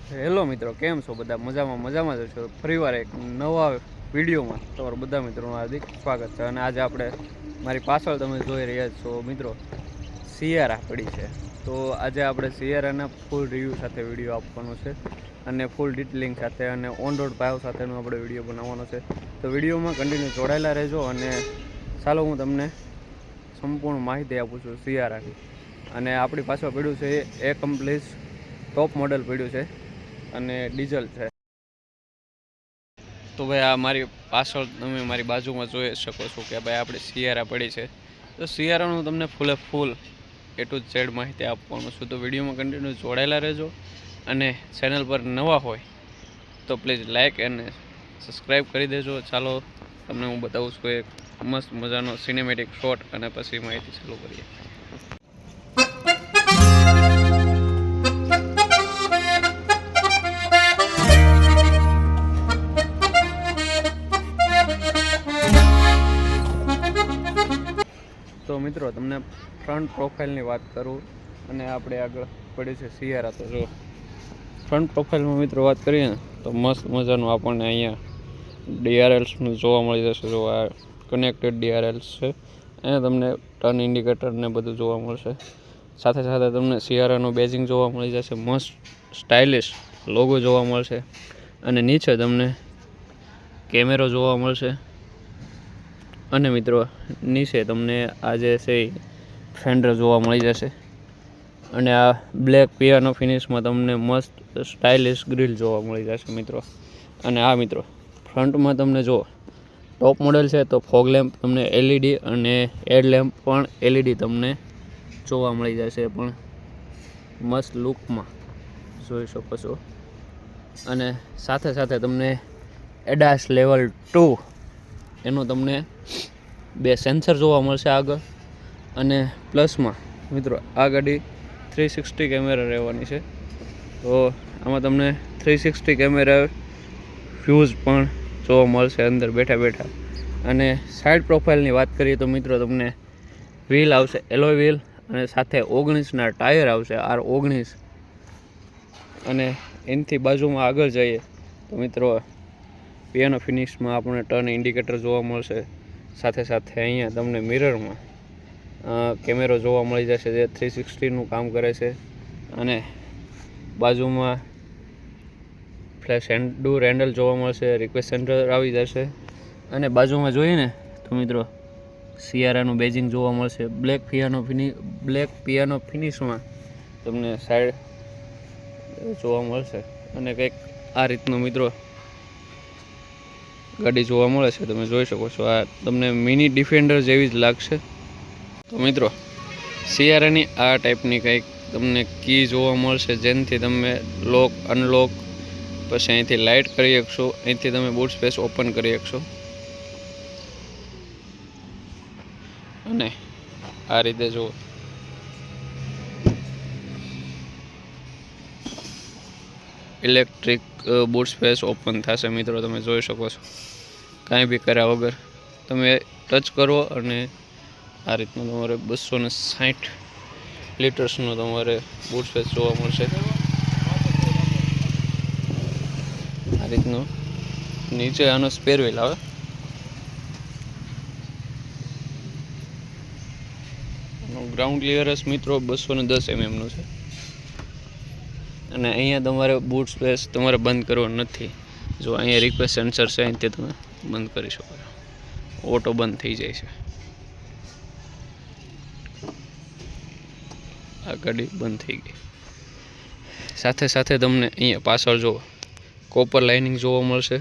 Hello મિત્રો, કેમ છો બધા? મજામાં જ છો? ફરીવાર એક નવા વિડીયોમાં તમારું બધા મિત્રોનું હાર્દિક સ્વાગત છે. અને આજે આપણે મારી પાછળ તમે જોઈ રહ્યા છો મિત્રો, સિયારા પડી છે. તો આજે આપણે સિયારાના ફૂલ રિવ્યૂ સાથે વિડીયો આપવાનો છે અને ફૂલ ડિટેલિંગ સાથે અને ઓન રોડ ભાવ સાથેનો આપણે વિડીયો બનાવવાનો છે. તો વિડીયોમાં કન્ટિન્યુ જોડાયેલા રહેજો અને ચાલો હું તમને સંપૂર્ણ માહિતી આપું છું સિયારાની. અને આપણી પાછળ પડ્યું છે એ કમ્પ્લીટ ટોપ મોડેલ પડ્યું છે અને ડીઝલ છે. તો ભાઈ આ મારી પાછળ તમે મારી બાજુમાં જોઈ શકો છો કે ભાઈ આપણે સિયારા પડી છે. તો સિયારાનું તમને ફૂલ એ ટુ ઝેડ માહિતી આપવાનું છું. તો વિડીયોમાં કન્ટિન્યુ જોડાયેલા રહેજો અને ચેનલ પર નવા હોય તો પ્લીઝ લાઇક અને સબસ્ક્રાઈબ કરી દેજો. ચાલો તમને હું બતાવું છું એક મસ્ત મજાનો સિનેમેટિક શોટ અને પછી માહિતી ચાલુ કરીએ. તો મિત્રો તમને ફ્રન્ટ પ્રોફાઇલની વાત કરું અને આપણે આગળ પડી છે સિયારા. તો જો ફ્રન્ટ પ્રોફાઇલમાં મિત્રો વાત કરીએ ને તો મસ્ત મજાનું આપણને અહીંયા ડીઆરએલ્સનું જોવા મળી જશે. જો આ કનેક્ટેડ ડીઆરએલ્સ છે. અહીંયા તમને ટર્ન ઇન્ડિકેટર ને બધું જોવા મળશે. સાથે સાથે તમને સિયારાનું બેજિંગ જોવા મળી જશે. મસ્ત સ્ટાઇલિશ લોગો જોવા મળશે અને નીચે તમને કેમેરો જોવા મળશે. અને મિત્રો નીચે તમને આ જે છે ફેન્ડર જોવા મળી જશે અને આ બ્લેક પિયાનો ફિનિશમાં તમને મસ્ત સ્ટાઇલિશ ગ્રીલ જોવા મળી જશે મિત્રો. અને આ મિત્રો ફ્રન્ટમાં તમને જો ટોપ મોડેલ છે તો ફોગ લેમ્પ તમને એલઈડી અને હેડ લેમ્પ પણ એલઈડી તમને જોવા મળી જશે, પણ મસ્ત લુકમાં જોઈ શકો છો. અને સાથે સાથે તમને એડાસ લેવલ 2 એનું તમને 2 સેન્સર જોવા મળશે આગળ. અને પ્લસમાં મિત્રો આ ગાડી 360 કેમેરા રહેવાની છે. તો આમાં તમને 360 કેમેરા વ્યૂઝ પણ જોવા મળશે અંદર બેઠા. અને સાઈડ પ્રોફાઇલની વાત કરીએ તો મિત્રો તમને વ્હીલ આવશે એલોય વ્હીલ અને સાથે 19ના ટાયર આવશે R19. અને એનાથી બાજુમાં આગળ જઈએ તો મિત્રો પિયાનો ફિનિશમાં આપણને ટર્ન ઇન્ડિકેટર જોવા મળશે. સાથે અહીંયા તમને મિરરમાં કેમેરો જોવા મળી જશે જે 360નું કામ કરે છે. અને બાજુમાં ફ્લેશ ડોર હેન્ડલ જોવા મળશે, રિક્વેસ્ટ સેન્ટર આવી જશે. અને બાજુમાં જોઈએ ને તો મિત્રો સિયારાનું બેજિંગ જોવા મળશે. બ્લેક પિયાનો ફિનિશમાં તમને સાઈડ જોવા મળશે. અને કંઈક આ રીતનું મિત્રો ગાડી જોવા મળે છે, તમે જોઈ શકો છો. આ તમને મિની ડિફેન્ડર જેવી જ લાગશે. તો મિત્રો સિયારાની આ ટાઈપની કંઈક તમને કી જોવા મળશે જેનાથી તમે લોક અનલોક પછી અહીંથી લાઇટ કરી શકશો, અહીંથી તમે બૂટ સ્પેસ ઓપન કરી શકશો. અને આ રીતે જો ઇલેક્ટ્રિક બૂટ સ્પેસ ઓપન થશે મિત્રો, તમે જોઈ શકો છો. કાંઈ બી કર્યા વગર તમે ટચ કરો અને આ રીતનું તમારે 260 લિટર્સનું તમારે બૂટ સ્પેસ જોવા મળશે. આ રીતનું નીચે આનો સ્પેર વ્હીલ આવે. ગ્રાઉન્ડ ક્લિયરન્સ મિત્રો 210 mm છે. અને અહીંયા તમારે બૂટ સ્પેસ તમારે બંધ કરવો નથી. જો અહીંયા રિક્વેસ્ટ સેન્સર છે, અહીંથી તમે બંધ કરી શકો છો. ઓટો બંધ થઈ જાય છે. આ ગાડી બંધ થઈ ગઈ. સાથે તમને અહીંયા પાછળ જો કોપર લાઇનિંગ જોવા મળશે.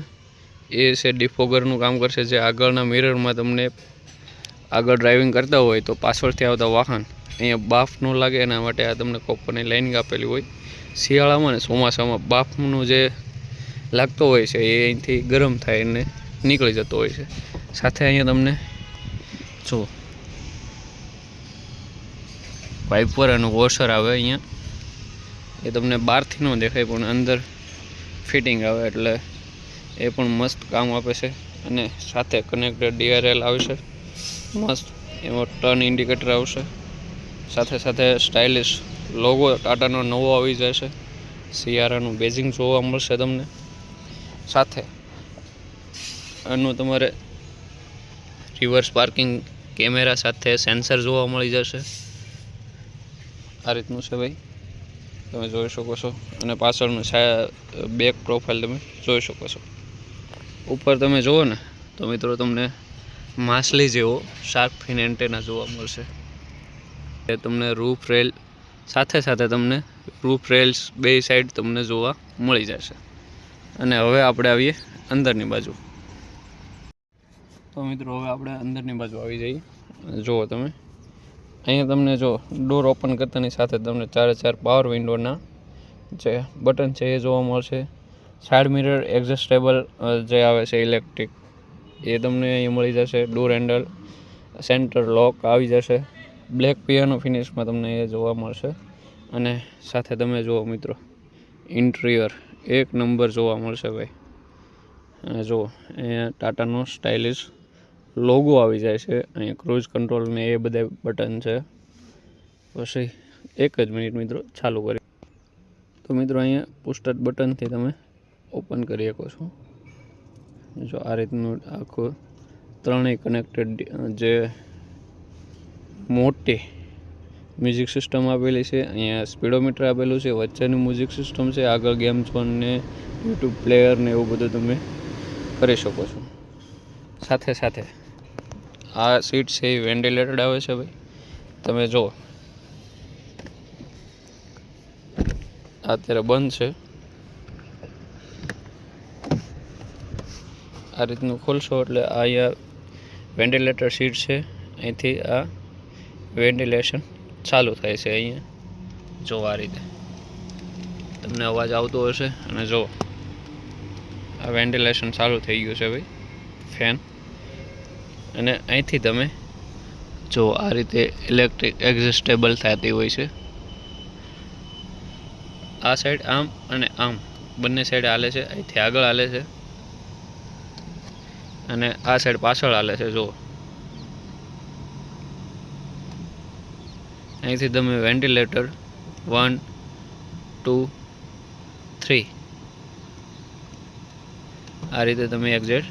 એ છે ડિફોગરનું કામ કરશે, જે આગળના મિરરમાં તમને આગળ ડ્રાઇવિંગ કરતા હોય તો પાછળથી આવતા વાહન અહીંયા બાફ ન લાગે એના માટે આ તમને કોપરની લાઇનિંગ આપેલી હોય. શિયાળામાં ને ચોમાસામાં બાફનું જે લાગતો હોય છે એ અહીંથી ગરમ થાય અને નીકળી જતો હોય છે. સાથે અહીંયા તમને જો વાઇપર અને વોશર આવે અહીંયા. એ તમને બહારથી ન દેખાય પણ અંદર ફિટિંગ આવે એટલે એ પણ મસ્ત કામ આપે છે. અને સાથે કનેક્ટેડ ડીઆરએલ આવશે મસ્ત. એમાં ટર્ન ઇન્ડિકેટર આવશે. સાથે સ્ટાઇલિશ લોગો ટાટાનો નવો આવી જશે. સિયારાનું બેઝિંગ જોવા મળશે તમને. સાથે આનું તમારે રિવર્સ પાર્કિંગ કેમેરા સાથે સેન્સર જોવા મળી જશે. આ રીતનું છે ભાઈ, તમે જોઈ શકો છો. અને પાછળનું બેક પ્રોફાઇલ તમે જોઈ શકો છો. ઉપર તમે જુઓ ને તો મિત્રો તમને માછલી જેવો શાર્ક ફિન એન્ટેના જોવા મળશે. એ તમને રૂફ રેલ સાથે તમને રૂફ રેલ્સ બે સાઈડ તમને જોવા મળી જશે. અને હવે આપણે આવીએ અંદરની બાજુ. તો મિત્રો હવે આપણે અંદરની બાજુ આવી જઈએ. જુઓ તમે અહીંયા તમને જો ડોર ઓપન કરતાની સાથે તમને 4 પાવર વિન્ડોના જે બટન છે એ જોવા મળશે. સાઇડ મિરર એડજસ્ટેબલ જે આવે છે ઇલેક્ટ્રિક, એ તમને અહીં મળી જશે. ડોર હેન્ડલ, સેન્ટર લોક આવી જશે. બ્લેક પિયાનો ફિનિશમાં તમને એ જોવા મળશે. અને સાથે તમે જુઓ મિત્રો ઇન્ટિરિયર એક નંબર જોવા મળશે ભાઈ. જુઓ અહીંયા ટાટાનો સ્ટાઇલિશ લોગો આવી જાય છે. અહીંયા ક્રૂઝ કંટ્રોલ ને એ બધા બટન છે. પછી એક જ મિનિટ મિત્રો ચાલુ કરી. તો મિત્રો અહીંયા પુશ-સ્ટાર્ટ બટનથી તમે ઓપન કરી શકો છો. જો આ રીતનું આખું ત્રણેય કનેક્ટેડ જે મોટી મ્યુઝિક સિસ્ટમ આપેલી છે. અહીંયા સ્પીડોમીટર આપેલું છે. વચ્ચેનું મ્યુઝિક સિસ્ટમ છે. આગળ ગેમ ઝોન ને યુટ્યુબ પ્લેયર ને એવું બધું તમે કરી શકો છો. સાથે આ સીટ છે એ વેન્ટિલેટેડ આવે છે ભાઈ. તમે જો અત્યારે બંધ છે. આ રીતનું ખોલશો એટલે અહીંયા વેન્ટિલેટર સીટ છે. અહીંથી આ વેન્ટિલેશન ચાલુ થાય છે. અહીંયા જો આ રીતે તમને અવાજ આવતો હશે. અને જો આ વેન્ટિલેશન ચાલુ થઈ ગયું છે ભાઈ, ફેન. અને અહીંથી તમે જો આ રીતે ઇલેક્ટ્રિક એડજસ્ટેબલ થતી હોય છે. આ સાઈડ આમ અને આમ બંને સાઈડ હાલે છે. અહીંથી આગળ હાલે છે અને આ સાઈડ પાછળ હાલે છે. જો અહીંથી તમે વેન્ટિલેટર 1, 2, 3 આ રીતે તમે એક્ઝેટ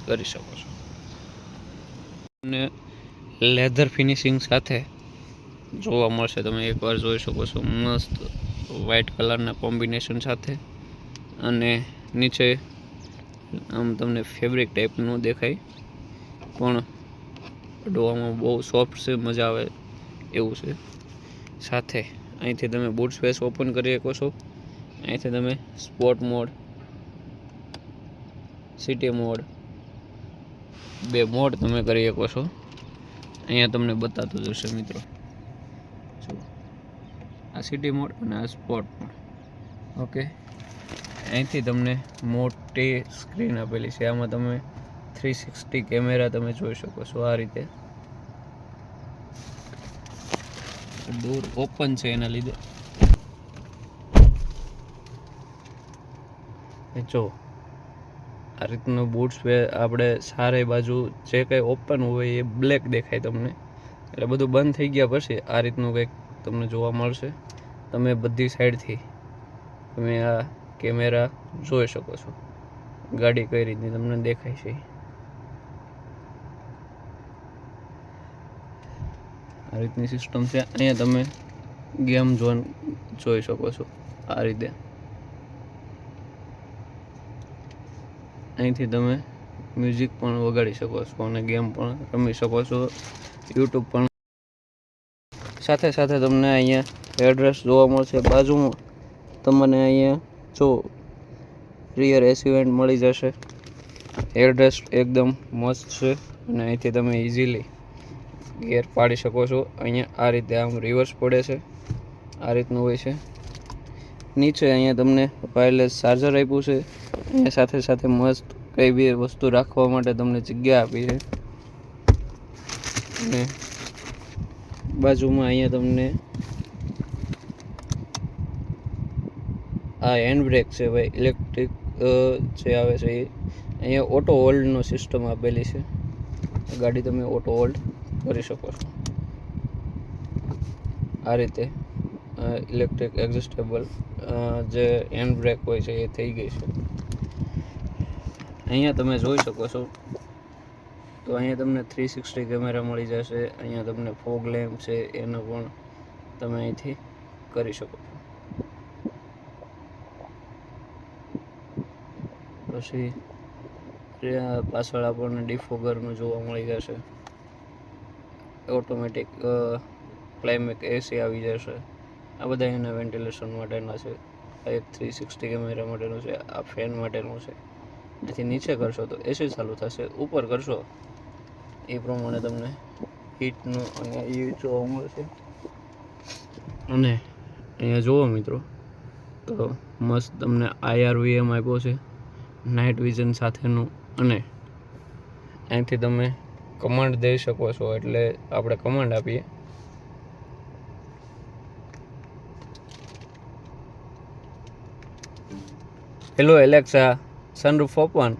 કરી શકો છો. અને લેધર ફિનિશિંગ સાથે જોવા મળશે. તમે એકવાર જોઈ શકો છો મસ્ત વ્હાઇટ કલરના કોમ્બિનેશન સાથે. અને નીચે આમ તમને ફેબ્રિક ટાઈપનું દેખાય, પણ ડોવામાં બહુ સોફ્ટ છે, મજા આવે એવું છે. સાથે અહીંથી તમે બૂટ સ્પેસ ઓપન કરી શકો છો. અહીંથી તમે સ્પોર્ટ મોડ, સિટી મોડ, બે મોડ તમે કરી શકો છો. અહીંયા તમને બતાતું જશે મિત્રો. આ સિટી મોડ અને આ સ્પોર્ટ મોડ. ઓકે, અહીંથી તમને મોટી સ્ક્રીન આપેલી છે. આમાં તમે 360 કેમેરા તમે જોઈ શકો છો. આ રીતે ડોર ઓપન છે એના લીધે જો આ રીતનું બૂટ્સ આપણે સારે બાજુ જે કંઈ ઓપન હોય એ બ્લેક દેખાય તમને. એટલે બધું બંધ થઈ ગયા પછી આ રીતનું કંઈક તમને જોવા મળશે. તમે બધી સાઈડથી તમે આ કેમેરા જોઈ શકો છો. ગાડી કઈ રીતની તમને દેખાય છે. આ રીતની સિસ્ટમ છે. અહીંયા તમે ગેમ ઝોન જોઈ શકો છો. આ રીતે અહીંથી તમે મ્યુઝિક પણ વગાડી શકો છો અને ગેમ પણ રમી શકો છો, યુટ્યુબ પણ. સાથે તમને અહીંયા એડ્રેસ જોવા મળશે. બાજુમાં તમને અહીંયા જો રિયર એસી વેન્ટ મળી જશે. એડ્રેસ એકદમ મસ્ત છે અને અહીંથી તમે ઇઝીલી ગેર પાડી શકો છો. અહીંયા આ રીતે આમ રિવર્સ પડે છે, આ રીતનું હોય છે. નીચે અહીંયા તમને વાયરલેસ ચાર્જર આપ્યું છે. અહીંયા સાથે મસ્ત કઈ બી વસ્તુ રાખવા માટે તમને જગ્યા આપી છે. અને બાજુમાં અહીંયા તમને આ હેન્ડ બ્રેક છે ભાઈ, ઇલેક્ટ્રિક જે આવે છે એ. અહીંયા ઓટો હોલ્ડનો સિસ્ટમ આપેલી છે. ગાડી તમે ઓટો હોલ્ડ કરી શકો છો આ રીતે. ઇલેક્ટ્રિક એડજસ્ટેબલ જે હેન્ડ બ્રેક હોય છે એ થઈ ગઈ છે. અહીંયા તમે જોઈ શકો છો તો અહીંયા તમને 360 કેમેરા મળી જશે. અહીંયા તમને ફોગ લેમ્પ છે એનો પણ તમે અહીંથી કરી શકો છો. પછી પાછળ આપણને ડિફોગરનું જોવા મળી જશે. ઓટોમેટિક ક્લાઇમેટ એસી આવી જશે. આ બધા એના વેન્ટિલેશન માટેના છે. આ એક 360 કેમેરા માટેનું છે, આ ફેન માટેનું છે. જેથી નીચે કરશો તો એસી ચાલુ થશે, ઉપર કરશો એ પ્રમાણે તમને હીટનું અહીંયા એ જોવા મળશે. અને અહીંયા જુઓ મિત્રો તો મસ્ત તમને IRVM આપ્યો છે નાઇટ વિઝન સાથેનું. અને અહીંથી તમે કમાન્ડ દઈ શકો છો. એટલે આપણે કમાન્ડ આપીએ, હેલો એલેક્સા સનરૂફ ઓપન.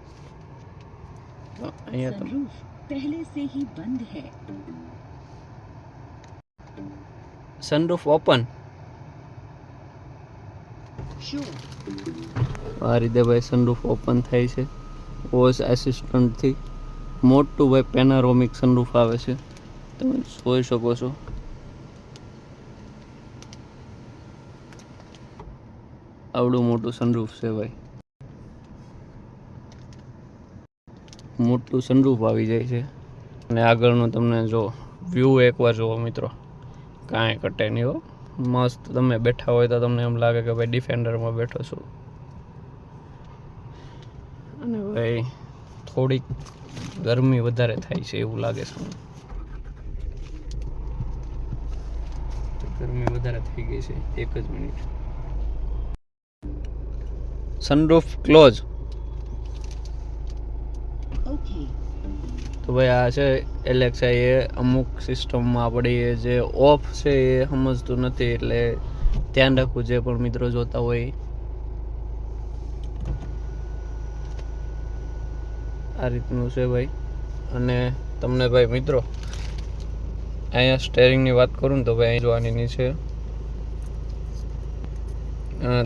અહીંયા તમે पहले से ही बंद है. Sunroof open. આ રીતે ભાઈ સનરૂફ ઓપન થાય છે વોઇસ આસિસ્ટન્ટથી. મોટું ભાઈ પેનારોમિક સનરૂફ આવે છે, તમે જોઈ શકો છો. આવડું મોટું સનરૂફ છે ભાઈ. મોટું સનરૂફ આવી જાય છે. અને આગળનું તમને જો વ્યૂ એકવાર જુઓ મિત્રો, કાંઈ કટે નહીં હો. મસ્ત તમે બેઠા હોય તો તમને એમ લાગે કે ભાઈ ડિફેન્ડરમાં બેઠો છું. અને ભાઈ થોડીક ગરમી વધારે થાય છે એવું લાગે છે. ગરમી વધારે થઈ ગઈ છે. એક જ મિનિટ. Sunroof close. તો ભાઈ આ છે એલેક્સા. એ અમુક સિસ્ટમમાં આપણી જે ઓફ છે એ સમજતું નથી, એટલે ધ્યાન રાખવું જે પણ મિત્રો જોતા હોય. આ રીતનું છે ભાઈ. અને તમને ભાઈ મિત્રો અહીંયા સ્ટેરિંગની વાત કરું ને તો ભાઈ અહીં જોવાની નીચે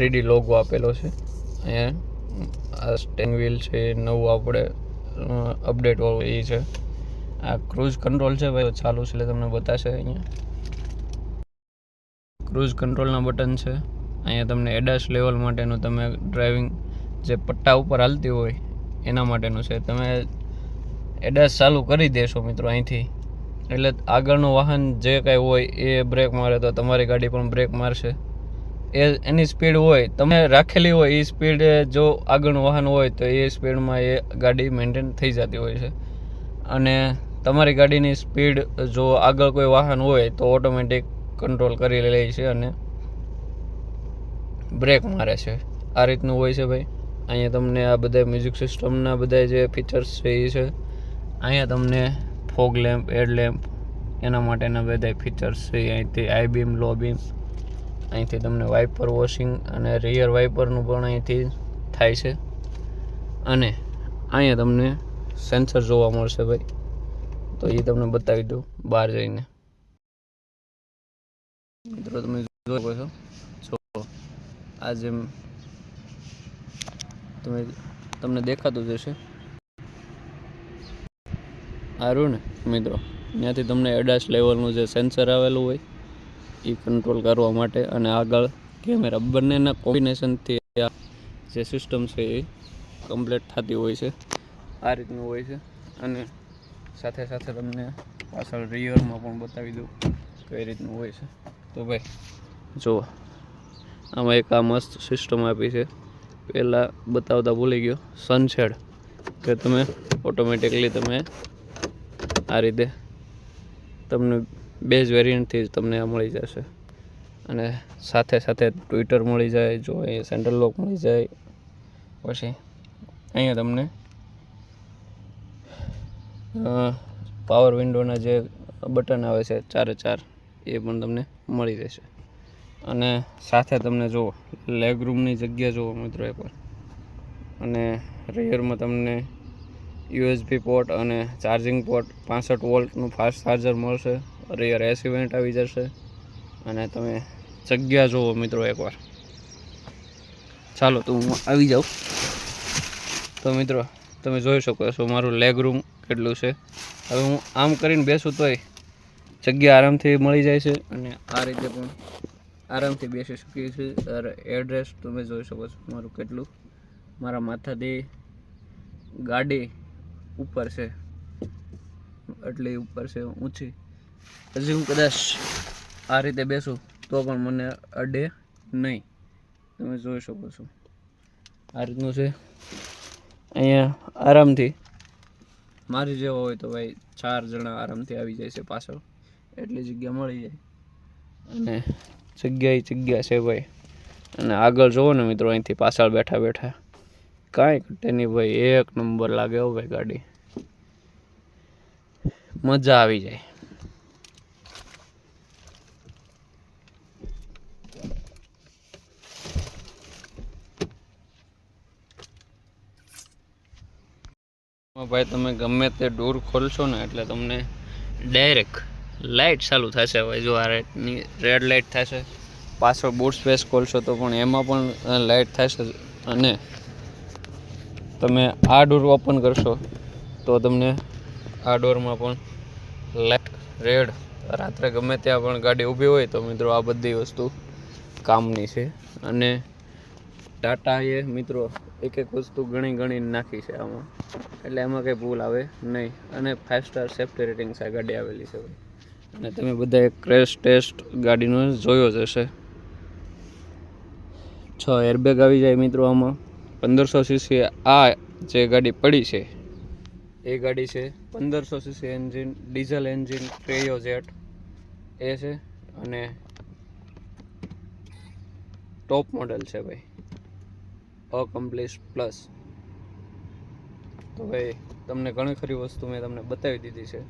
રેડી લોગો આપેલો છે. અહીંયા આ સ્ટેરિંગ વ્હીલ છે નવું આપણે અપડેટ વાળું એ છે. આ ક્રૂઝ કંટ્રોલ છે ભાઈ, ચાલુ છે એટલે તમને બતાવશે. અહીંયા ક્રૂઝ કંટ્રોલના બટન છે. અહીંયા તમને એડાસ લેવલ માટેનું, તમે ડ્રાઇવિંગ જે પટ્ટા ઉપર હાલતી હોય એના માટેનું છે. તમે એડાસ ચાલુ કરી દેશો મિત્રો અહીંથી, એટલે આગળનું વાહન જે કાંઈ હોય એ બ્રેક મારે તો તમારી ગાડી પણ બ્રેક મારશે. એની સ્પીડ હોય તમે રાખેલી હોય એ સ્પીડ, જો આગળનું વાહન હોય તો એ સ્પીડમાં એ ગાડી મેન્ટેન થઈ જતી હોય છે. અને તમારી ગાડીની સ્પીડ જો આગળ કોઈ વાહન હોય તો ઓટોમેટિક કંટ્રોલ કરી લે છે અને બ્રેક મારે છે. આ રીતનું હોય છે ભાઈ. અહીંયા તમને આ બધા મ્યુઝિક સિસ્ટમના બધા જે ફીચર્સ છે એ છે. અહીંયા તમને ફોગ લેમ્પ, હેડ લેમ્પ એના માટેના બધા ફીચર્સ છે. અહીંથી હાઈ બીમ, લો બીમ, અહીંથી તમને વાઇપર વોશિંગ અને રિયર વાઇપરનું પણ અહીંથી થાય છે. અને અહીંયા તમને સેન્સર જોવા મળશે ભાઈ, તો એ તમને બતાવી દઉં બહાર જઈને. મિત્રો તમે જોઈ શકો છો, જો આ જેમ તમને દેખાતું જશે સારું ને મિત્રો. ત્યાંથી તમને એડાસ લેવલનું જે સેન્સર આવેલું હોય એ કંટ્રોલ કરવા માટે, અને આગળ કેમેરા, બંનેના કોમ્બિનેશનથી આ જે સિસ્ટમ છે એ કમ્પ્લીટ થતી હોય છે. આ રીતનું હોય છે. અને સાથે સાથે તમને પાછળ રિયરમાં પણ બતાવી દઉં કઈ રીતનું હોય છે. તો ભાઈ જુઓ, આમાં એક આ મસ્ત સિસ્ટમ આપી છે. પહેલાં બતાવતા ભૂલી ગયો, સનશેડ, કે તમે ઓટોમેટિકલી તમે આ રીતે તમને બેઝ વેરિયન્ટથી જ તમને આ મળી જશે. અને સાથે સાથે ટ્વિટર મળી જાય, જો અહીંયા સેન્ટ્રલ લોક મળી જાય. પછી અહીંયા તમને પાવર વિન્ડોના જે બટન આવે છે 4x4 એ પણ તમને મળી રહેશે. અને સાથે તમને જુઓ લેગ રૂમની જગ્યા જુઓ મિત્રો એકવાર. અને રિયરમાં તમને USB પોર્ટ અને ચાર્જિંગ પોર્ટ, 65 વોલ્ટનું ફાસ્ટ ચાર્જર મળશે. રિયર એસી વેન્ટ આવી જશે. અને તમે જગ્યા જુઓ મિત્રો એકવાર. ચાલો તો હું આવી જાઉં. તો મિત્રો તમે જોઈ શકો છો મારું લેગ રૂમ કેટલું છે. હવે હું આમ કરીને બેસું તોય જગ્યા આરામથી મળી જાય છે અને આ રીતે પણ આરામથી બેસી શકીએ છીએ. એડ્રેસ તમે જોઈ શકો છો મારું કેટલું, મારા માથાથી ગાડી ઉપર છે, એટલી ઉપર છે ઊંચી. હજી હું કદાચ આ રીતે બેસું તો પણ મને અડે નહીં. તમે જોઈ શકો છો આ રીતનું છે. અહીંયા આરામથી મારી જેવો હોય તો ભાઈ 4 જણા આરામથી આવી જાય છે પાછળ, એટલી જગ્યા મળી જાય. અને જગ્યા છે ભાઈ. અને આગળ જોવો ને મિત્રો, અહીંથી પાછળ બેઠા બેઠા કાંઈ ઘટે નહીં ભાઈ, એક નંબર લાગે હો ભાઈ ગાડી, મજા આવી જાય. ભાઈ તમે ગમે તે ડોર ખોલશો ને એટલે તમને ડાયરેક્ટ લાઇટ ચાલુ થશે. ભાઈ જો આ રેડ લાઇટ થશે. પાછળ બૂટ સ્પેસ ખોલશો તો પણ એમાં પણ લાઇટ થશે. અને તમે આ ડોર ઓપન કરશો તો તમને આ ડોરમાં પણ લાઇટ રેડ. રાત્રે ગમે ત્યાં પણ ગાડી ઊભી હોય તો મિત્રો આ બધી વસ્તુ કામની છે. અને ટાટાએ મિત્રો એક વસ્તુ ઘણી નાખી છે આમાં, એટલે એમાં કંઈ ભૂલ આવે નહીં. અને 5 સ્ટાર સેફ્ટી રેટિંગ સાથે ગાડી આવેલી છે. અને તમે બધા ક્રેશ ટેસ્ટ ગાડીનો જોયો જ હશે. 6 એરબેગ આવી જાય મિત્રો આમાં. 1500 સીસી આ જે ગાડી પડી છે એ ગાડી છે 1500 સીસી એન્જિન, ડીઝલ એન્જિન, ટ્રેયો જેટ એ છે. અને ટોપ મોડેલ છે ભાઈ, અકમ્પ્લીટ પ્લસ. તો ભાઈ તમને ઘણી ખરી વસ્તુ મેં તમને બતાવી દીધી છે.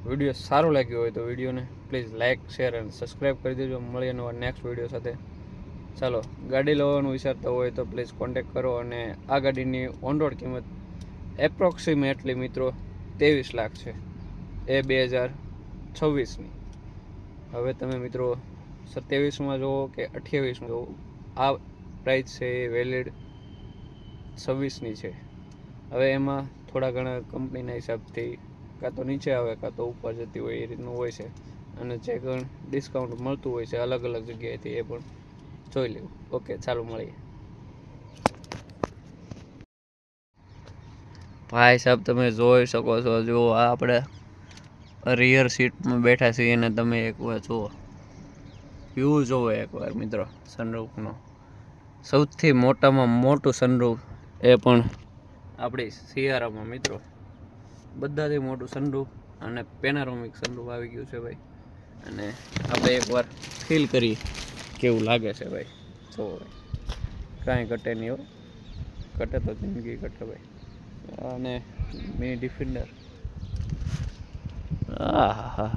વિડીયો સારો લાગ્યો હોય તો વિડીયોને પ્લીઝ લાઇક, શેર અને સબસ્ક્રાઈબ કરી દેજો. મળીએ નવા નેક્સ્ટ વિડીયો સાથે. ચાલો, ગાડી લેવાનું વિચારતા હોય તો પ્લીઝ કોન્ટેક કરો. અને આ ગાડીની ઓન રોડ કિંમત એપ્રોક્સિમેટલી મિત્રો 23 લાખ છે, એ 2026ની. હવે તમે મિત્રો 27માં જુઓ કે 28માં જુઓ, આ પ્રાઇસ છે એ વેલિડ 26ની છે. હવે એમાં થોડા ઘણા કંપનીના હિસાબથી કાં તો નીચે આવે કાં તો ઉપર જતી હોય, એ રીતનું હોય છે. અને જે કંઈ ડિસ્કાઉન્ટ મળતું હોય છે અલગ જગ્યાએથી એ પણ જોઈ લેવું. ઓકે, ચાલો મળીએ. ભાઈ સાહેબ તમે જોઈ શકો છો, જો આપણે રિયર સીટમાં બેઠા છીએ અને તમે એકવાર જુઓ, વ્યૂ જુઓ એકવાર મિત્રો સનરૂફનો. સૌથી મોટામાં મોટું સનરૂફ, એ પણ આપણી સિયારામાં મિત્રો. બધાથી મોટું સનરૂફ અને પેનારોમિક સનરૂફ આવી ગયું છે ભાઈ. અને આપણે એકવાર ફીલ કરી કેવું લાગે છે ભાઈ. જુઓ ભાઈ, કાંઈ ઘટે નહીં હો, ઘટે તો જિંદગી ઘટે ભાઈ. અને મિની ડિફેન્ડર, હા.